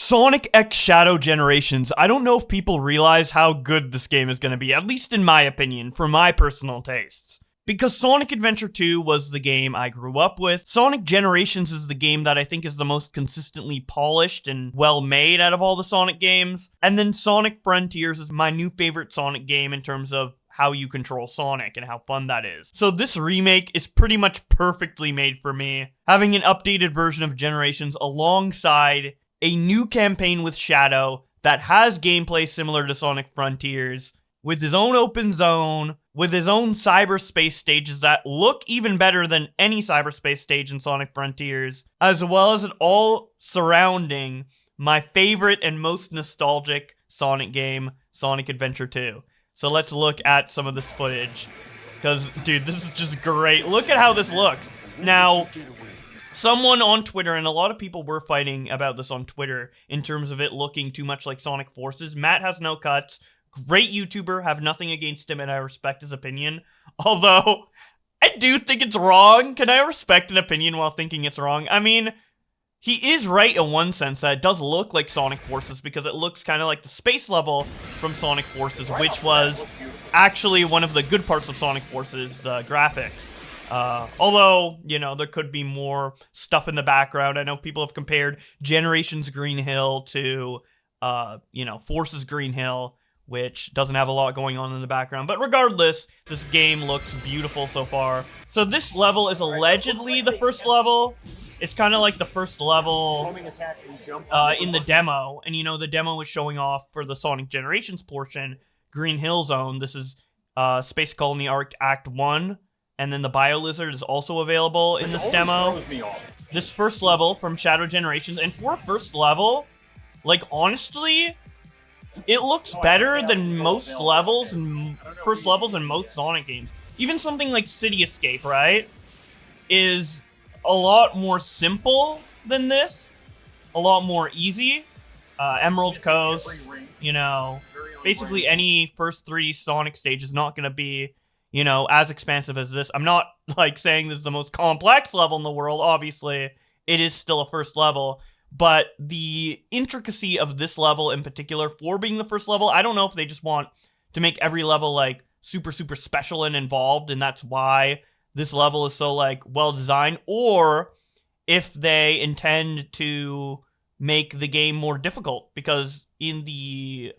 Sonic X Shadow Generations. I don't know if people realize how good this game is going to be, at least in my opinion, for my personal tastes. Because Sonic Adventure 2 was the game I grew up with, Sonic Generations is the game that I think is the most consistently polished and well-made out of all the Sonic games. And then Sonic Frontiers is my new favorite Sonic game in terms of how you control Sonic and how fun that is. So this remake is pretty much perfectly made for me, having an updated version of Generations alongside a new campaign with Shadow that has gameplay similar to Sonic Frontiers, with his own open zone, with his own cyberspace stages that look even better than any cyberspace stage in Sonic Frontiers, as well as it all surrounding my favorite and most nostalgic Sonic game, Sonic Adventure 2. So let's look at some of this footage, because, dude, this is just great. Look at how this looks. Now, someone on Twitter, and a lot of people were fighting about this on Twitter, in terms of it looking too much like Sonic Forces. Matt has no cuts. Great YouTuber, have nothing against him, and I respect his opinion. Although, I do think it's wrong. Can I respect an opinion while thinking it's wrong? I mean, he is right in one sense that it does look like Sonic Forces, because it looks kind of like the space level from Sonic Forces, which was actually one of the good parts of Sonic Forces, the graphics. Although, you know, there could be more stuff in the background. I know people have compared Generations Green Hill to, you know, Forces Green Hill, which doesn't have a lot going on in the background. But regardless, this game looks beautiful so far. So this level is allegedly the first level. It's kind of like the first level in the demo. And, you know, the demo was showing off for the Sonic Generations portion, Green Hill Zone. This is Space Colony Arc Act 1. And then the Biolizard is also available in this demo. This first level from Shadow Generations. And for a first level, like, honestly, it looks better than most levels and first levels in most Sonic games. Even something like City Escape, right, is a lot more simple than this. A lot more easy. Emerald Coast, you know, basically any first 3D Sonic stage is not going to be, you know, as expansive as this. I'm not, like, saying this is the most complex level in the world. Obviously, it is still a first level. But the intricacy of this level in particular, for being the first level, I don't know if they just want to make every level, like, super, super special and involved, and that's why this level is so, like, well-designed, or if they intend to make the game more difficult, because in the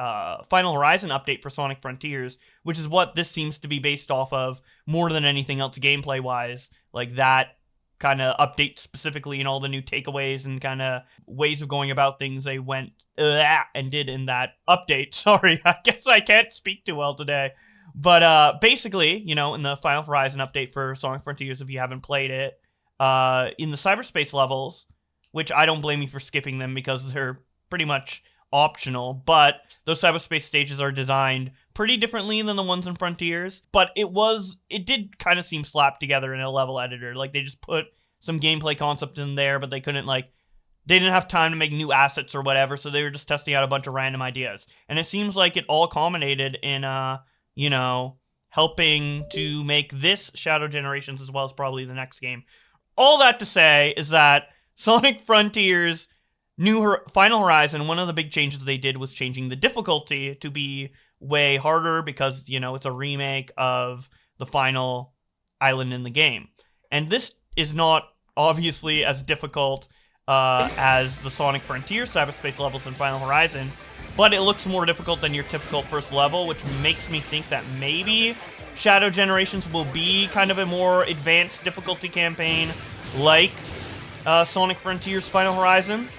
Final Horizon update for Sonic Frontiers, which is what this seems to be based off of more than anything else gameplay-wise, like that kind of update specifically and all the new takeaways and kind of ways of going about things they went and did in that update. Sorry, I guess I can't speak too well today. But basically, you know, in the Final Horizon update for Sonic Frontiers, if you haven't played it, in the cyberspace levels, which I don't blame you for skipping them because they're pretty much optional, but those cyberspace stages are designed pretty differently than the ones in Frontiers, but it did kind of seem slapped together in a level editor. Like, they just put some gameplay concept in there, but they couldn't, like, they didn't have time to make new assets or whatever, so they were just testing out a bunch of random ideas. And it seems like it all culminated in, you know, helping to make this Shadow Generations as well as probably the next game. All that to say is that Sonic Frontiers Final Horizon, one of the big changes they did was changing the difficulty to be way harder because, you know, it's a remake of the final island in the game. And this is not obviously as difficult as the Sonic Frontier cyberspace levels in Final Horizon, but it looks more difficult than your typical first level, which makes me think that maybe Shadow Generations will be kind of a more advanced difficulty campaign like Sonic Frontiers Final Horizon.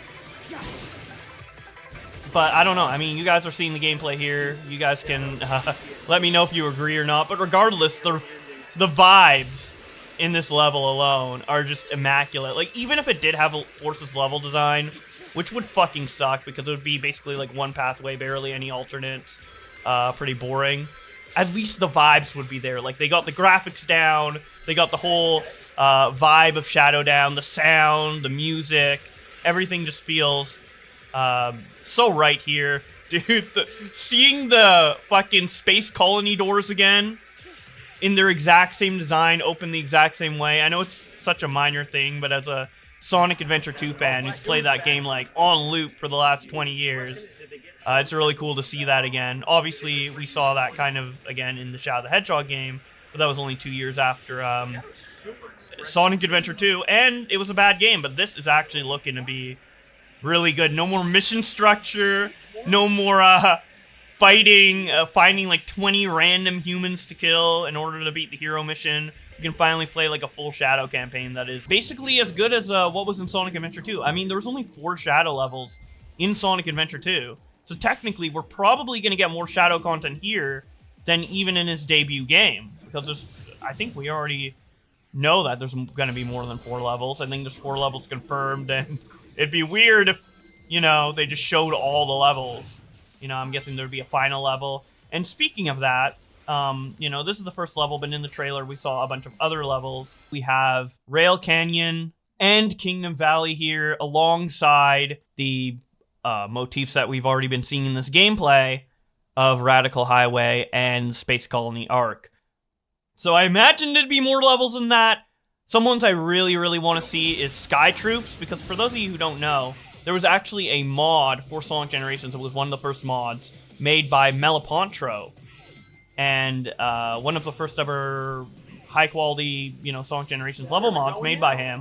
But I don't know. I mean, you guys are seeing the gameplay here. You guys can let me know if you agree or not. But regardless, the vibes in this level alone are just immaculate. Like, even if it did have a Forces level design, which would fucking suck because it would be basically like one pathway, barely any alternates, pretty boring. At least the vibes would be there. Like, they got the graphics down. They got the whole vibe of Shadow down. The sound, the music, everything just feels so right here. Dude, seeing the fucking space colony doors again in their exact same design, open the exact same way. I know it's such a minor thing, but as a Sonic Adventure 2 fan who's played that game like on loop for the last 20 years. It's really cool to see that again. Obviously, we saw that kind of again in the Shadow the Hedgehog game, but that was only 2 years after Sonic Adventure 2, and it was a bad game, but this is actually looking to be really good. No more mission structure, no more finding like 20 random humans to kill in order to beat the hero mission. You can finally play like a full Shadow campaign that is basically as good as what was in Sonic Adventure 2. I mean, there was only 4 Shadow levels in Sonic Adventure 2. So technically, we're probably going to get more Shadow content here than even in his debut game. Because I think we already know that there's going to be more than 4 levels. I think there's 4 levels confirmed, and it'd be weird if, you know, they just showed all the levels. You know, I'm guessing there'd be a final level. And speaking of that, you know, this is the first level, but in the trailer we saw a bunch of other levels. We have Rail Canyon and Kingdom Valley here alongside the motifs that we've already been seeing in this gameplay of Radical Highway and Space Colony Arc. So I imagined it'd be more levels than that. Some ones I really, really want to see is Sky Troops, because for those of you who don't know, there was actually a mod for Sonic Generations. It was one of the first mods made by Melipantro. And one of the first ever high-quality, you know, Sonic Generations level mods made by him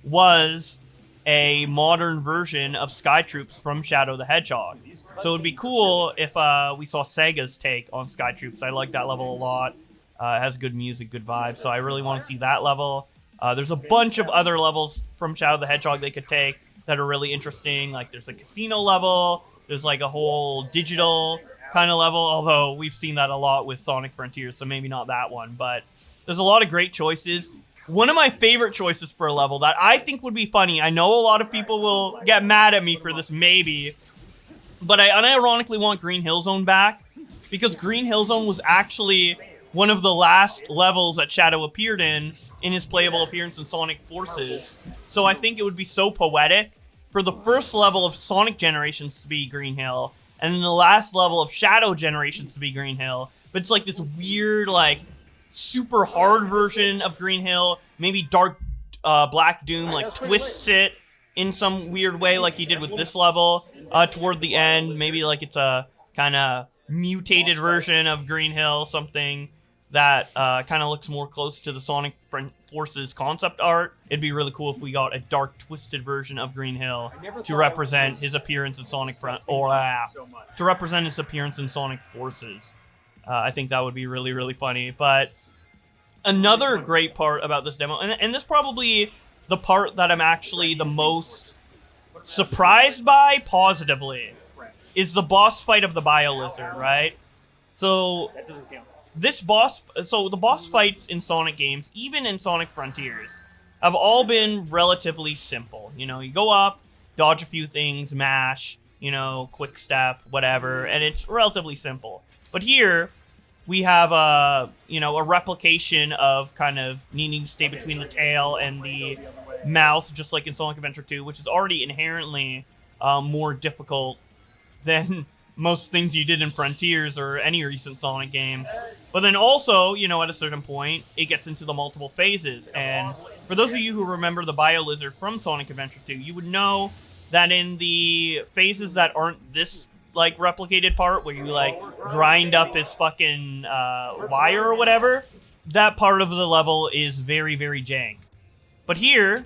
was a modern version of Sky Troops from Shadow the Hedgehog. So it would be cool if we saw Sega's take on Sky Troops. I like that level a lot. It has good music, good vibes, so I really want to see that level. There's a bunch of other levels from Shadow the Hedgehog they could take that are really interesting. Like, there's a casino level, there's like a whole digital kind of level, although we've seen that a lot with Sonic Frontiers, so maybe not that one, but there's a lot of great choices. One of my favorite choices for a level that I think would be funny, I know a lot of people will get mad at me for this, maybe, but I unironically want Green Hill Zone back, because Green Hill Zone was actually one of the last levels that Shadow appeared in his playable appearance in Sonic Forces. So I think it would be so poetic for the first level of Sonic Generations to be Green Hill, and then the last level of Shadow Generations to be Green Hill. But it's like this weird, like, super hard version of Green Hill. Maybe Dark Black Doom, like, twists it in some weird way like he did with this level toward the end. Maybe, like, it's a kind of mutated version of Green Hill, something that kind of looks more close to the Sonic Forces concept art. It'd be really cool if we got a dark, twisted version of Green Hill to represent his appearance in Sonic to represent his appearance in Sonic Forces. I think that would be really, really funny. But another great part about this demo, and this probably the part that I'm actually the most surprised by positively, is the boss fight of the Biolizard, right? So the boss fights in Sonic games, even in Sonic Frontiers, have all been relatively simple. You know, you go up, dodge a few things, mash, you know, quick step, whatever, and it's relatively simple. But here, we have a replication of kind of needing to stay between the tail and the mouth, just like in Sonic Adventure 2, which is already inherently more difficult than most things you did in Frontiers or any recent Sonic game. But then also, you know, at a certain point, it gets into the multiple phases. And for those of you who remember the Biolizard from Sonic Adventure 2, you would know that in the phases that aren't this, like, replicated part, where you, like, grind up his fucking wire or whatever, that part of the level is very, very jank. But here,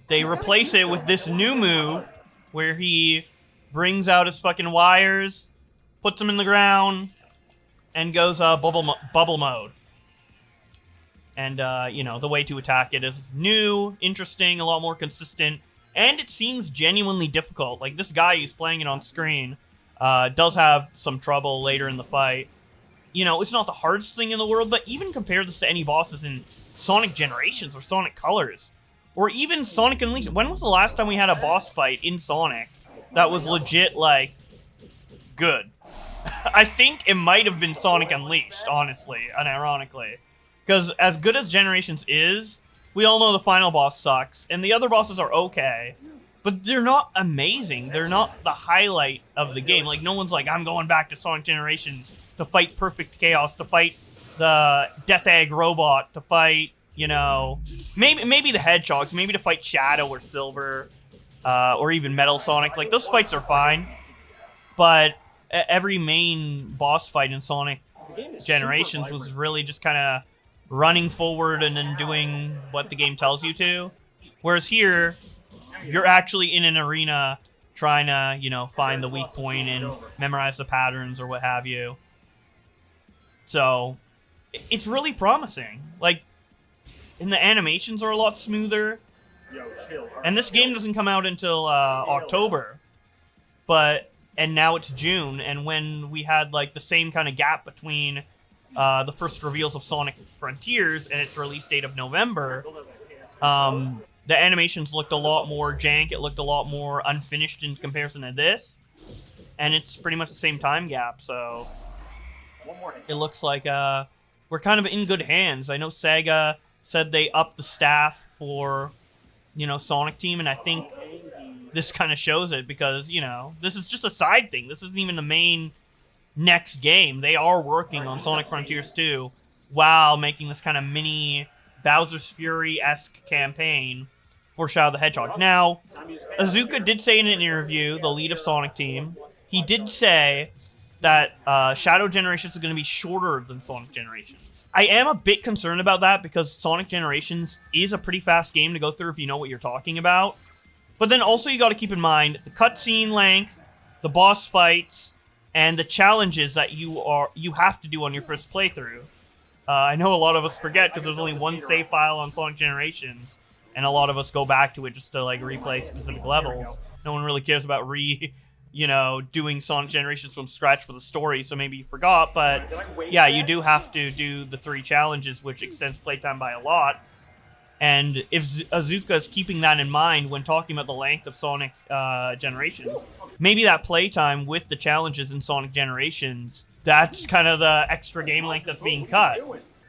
they replace it with this new move, where he brings out his fucking wires, puts them in the ground, and goes bubble mode. And, you know, the way to attack it is new, interesting, a lot more consistent, and it seems genuinely difficult. Like, this guy who's playing it on screen does have some trouble later in the fight. You know, it's not the hardest thing in the world, but even compare this to any bosses in Sonic Generations or Sonic Colors, or even Sonic Unleashed. When was the last time we had a boss fight in Sonic that was legit, like, good? I think it might have been Sonic Unleashed, honestly, unironically. Because as good as Generations is, we all know the final boss sucks, and the other bosses are okay, but they're not amazing. They're not the highlight of the game. Like, no one's like, I'm going back to Sonic Generations to fight Perfect Chaos, to fight the Death Egg robot, to fight, you know, maybe the Hedgehogs, maybe to fight Shadow or Silver, or even Metal Sonic. Like, those fights are fine, but every main boss fight in Sonic Generations was really just kind of running forward and then doing what the game tells you to. Whereas here, you're actually in an arena trying to, you know, find the weak point and memorize the patterns or what have you. So, it's really promising. Like, and the animations are a lot smoother. And this game doesn't come out until October. And now it's June, and when we had, like, the same kind of gap between the first reveals of Sonic Frontiers and its release date of November, the animations looked a lot more jank, it looked a lot more unfinished in comparison to this, and it's pretty much the same time gap, so it looks like we're kind of in good hands. I know Sega said they upped the staff for, you know, Sonic Team, and I think this kind of shows it because, you know, this is just a side thing. This isn't even the main next game. They are working on Sonic Frontiers 2 while making this kind of mini Bowser's Fury-esque campaign for Shadow the Hedgehog. Now, Azuka did say in an interview, the lead of Sonic Team, he did say that Shadow Generations is going to be shorter than Sonic Generations. I am a bit concerned about that because Sonic Generations is a pretty fast game to go through if you know what you're talking about. But then also you got to keep in mind the cutscene length, the boss fights, and the challenges that you have to do on your first playthrough. I know a lot of us forget because there's only one save file on Sonic Generations, and a lot of us go back to it just to, like, replay specific levels. No one really cares about doing Sonic Generations from scratch for the story, so maybe you forgot, but yeah, you do have to do the 3 challenges, which extends playtime by a lot. And if Azuka's keeping that in mind when talking about the length of Sonic Generations, maybe that playtime with the challenges in Sonic Generations, that's kind of the extra game length that's being cut.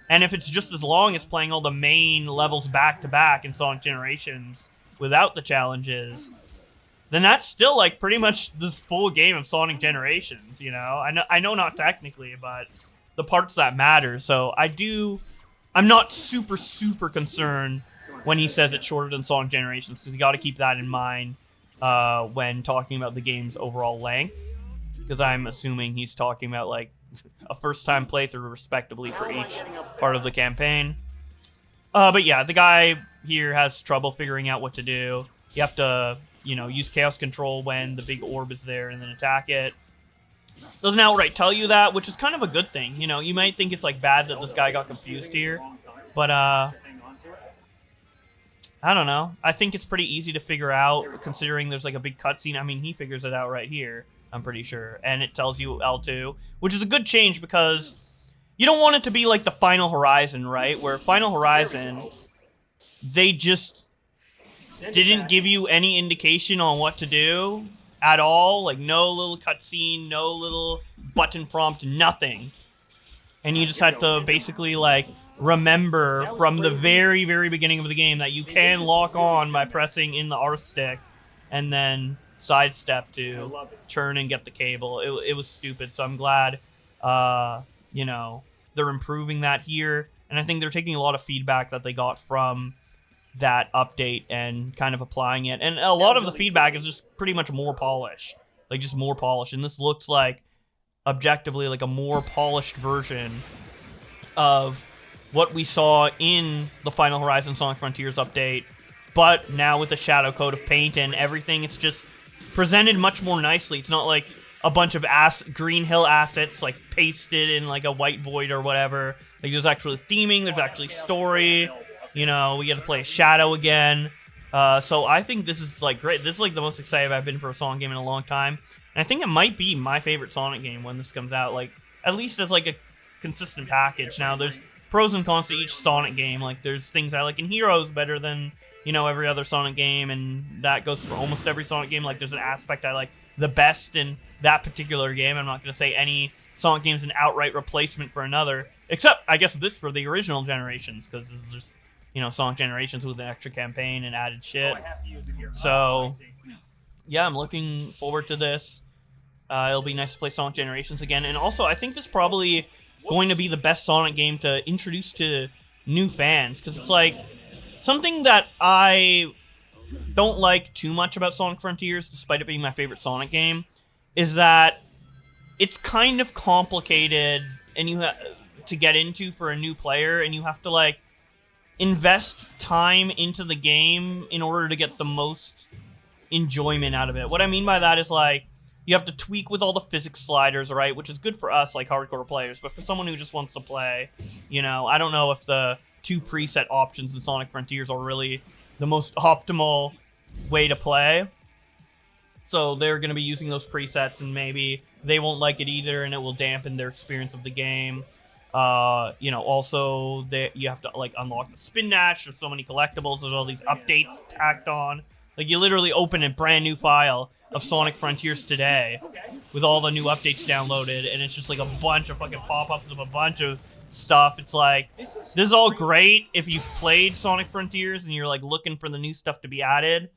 And if it's just as long as playing all the main levels back-to-back in Sonic Generations without the challenges, then that's still, like, pretty much the full game of Sonic Generations, you know? I know not technically, but the parts that matter. So I'm not super, super concerned when he says it's shorter than Sonic Generations, because you got to keep that in mind when talking about the game's overall length, because I'm assuming he's talking about, like, a first-time playthrough, respectively, for each part of the campaign. But yeah, the guy here has trouble figuring out what to do. You have to, you know, use Chaos Control when the big orb is there and then attack it. Doesn't outright tell you that, which is kind of a good thing. You know, you might think it's, like, bad that this guy got confused here, but I don't know. I think it's pretty easy to figure out, considering there's, like, a big cutscene. I mean, he figures it out right here, I'm pretty sure, and it tells you L2, which is a good change because you don't want it to be like the Final Horizon, right? Where Final Horizon, they just didn't give you any indication on what to do at all. Like, no little cutscene, no little button prompt, nothing. And you just had to basically, like, remember from the very, very beginning of the game that you can lock on by pressing in the R stick and then sidestep to turn and get the cable. It was stupid, so I'm glad, you know, they're improving that here. And I think they're taking a lot of feedback that they got from that update and kind of applying it. And a lot of the feedback is just pretty much more polish. Like, just more polish. And this looks like, objectively, like a more polished version of what we saw in the Final Horizon Sonic Frontiers update, but now with the shadow coat of paint and everything, it's just presented much more nicely. It's not like a bunch of Green Hill assets, like, pasted in, like, a white void or whatever. Like, there's actually theming, there's actually story. You know, we get to play Shadow again. So I think this is, like, great. This is, like, the most excited I've been for a Sonic game in a long time. And I think it might be my favorite Sonic game when this comes out. Like, at least as, like, a consistent package. Now, there's pros and cons to each Sonic game. Like, there's things I like in Heroes better than, you know, every other Sonic game, and that goes for almost every Sonic game. Like, there's an aspect I like the best in that particular game. I'm not going to say any Sonic game's an outright replacement for another, except, I guess, this for the original generations, because this is just, you know, Sonic Generations with an extra campaign and added shit. So, yeah, I'm looking forward to this. It'll be nice to play Sonic Generations again. And also, I think this is probably going to be the best Sonic game to introduce to new fans, because it's like something that I don't like too much about Sonic Frontiers, despite it being my favorite Sonic game, is that it's kind of complicated and you to get into for a new player, and you have to like invest time into the game in order to get the most enjoyment out of it. What I mean by that is like you have to tweak with all the physics sliders, right? Which is good for us, like hardcore players, but for someone who just wants to play, you know, I don't know if the 2 preset options in Sonic Frontiers are really the most optimal way to play. So they're going to be using those presets, and maybe they won't like it either, and it will dampen their experience of the game. You know, also you have to like unlock the spin dash. There's so many collectibles. There's all these updates tacked on. Like you literally open a brand new file of Sonic Frontiers today with all the new updates downloaded, and it's just like a bunch of fucking pop-ups of a bunch of stuff. It's like, this is all great if you've played Sonic Frontiers and you're like looking for the new stuff to be added,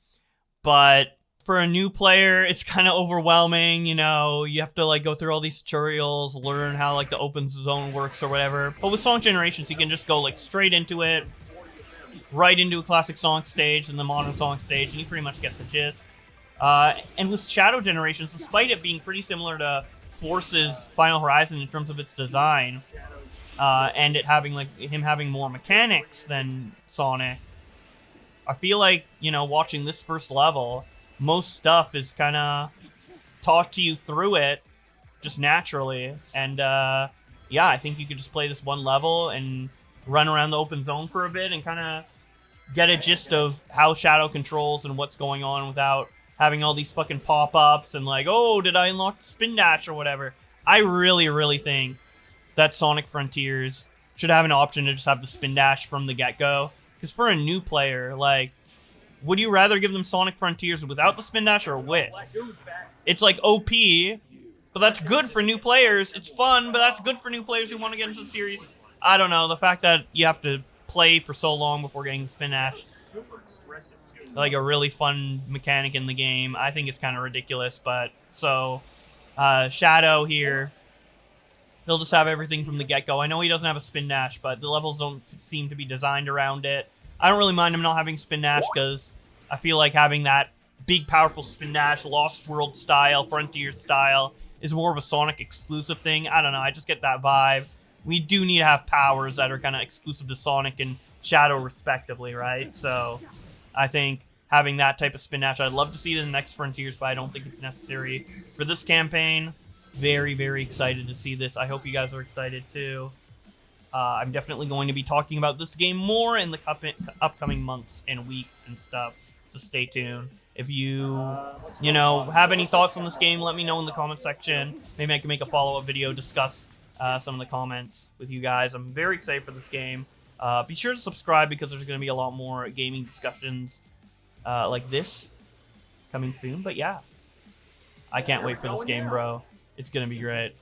but for a new player, it's kind of overwhelming, you know, you have to like go through all these tutorials, learn how like the open zone works or whatever. But with Sonic Generations, you can just go like straight into it, right into a classic Sonic stage and the modern Sonic stage, and you pretty much get the gist. And with Shadow Generations, despite it being pretty similar to Force's Final Horizon in terms of its design, and it having like him having more mechanics than Sonic, I feel like, you know, watching this first level, most stuff is kind of taught to you through it just naturally. And yeah, I think you could just play this one level and run around the open zone for a bit and kind of get a gist of how Shadow controls and what's going on without having all these fucking pop-ups and like, oh, did I unlock the spin dash or whatever. I really, really think that Sonic Frontiers should have an option to just have the spin dash from the get-go. Because for a new player, like, would you rather give them Sonic Frontiers without the spin dash or with? It's like OP, but that's good for new players. It's fun, but that's good for new players who want to get into the series. I don't know, the fact that you have to play for so long before getting the spin dash, like a really fun mechanic in the game, I think it's kind of ridiculous. But so Shadow here, he'll just have everything from the get-go. I know he doesn't have a spin dash, but the levels don't seem to be designed around it. I don't really mind him not having spin dash, because I feel like having that big, powerful spin dash, Lost World style, Frontier style, is more of a Sonic exclusive thing. I don't know, I just get that vibe. We do need to have powers that are kind of exclusive to Sonic and Shadow respectively, right? So I think having that type of spin dash, I'd love to see it in the next Frontiers, but I don't think it's necessary for this campaign. Very, very excited to see this. I hope you guys are excited too. I'm definitely going to be talking about this game more in the upcoming months and weeks and stuff, so stay tuned. If you know, have any thoughts on this game, let me know in the comment section. Maybe I can make a follow-up video, discuss some of the comments with you guys. I'm very excited for this game. Be sure to subscribe, because there's going to be a lot more gaming discussions like this coming soon. But yeah, I can't wait for this game, bro. It's going to be great.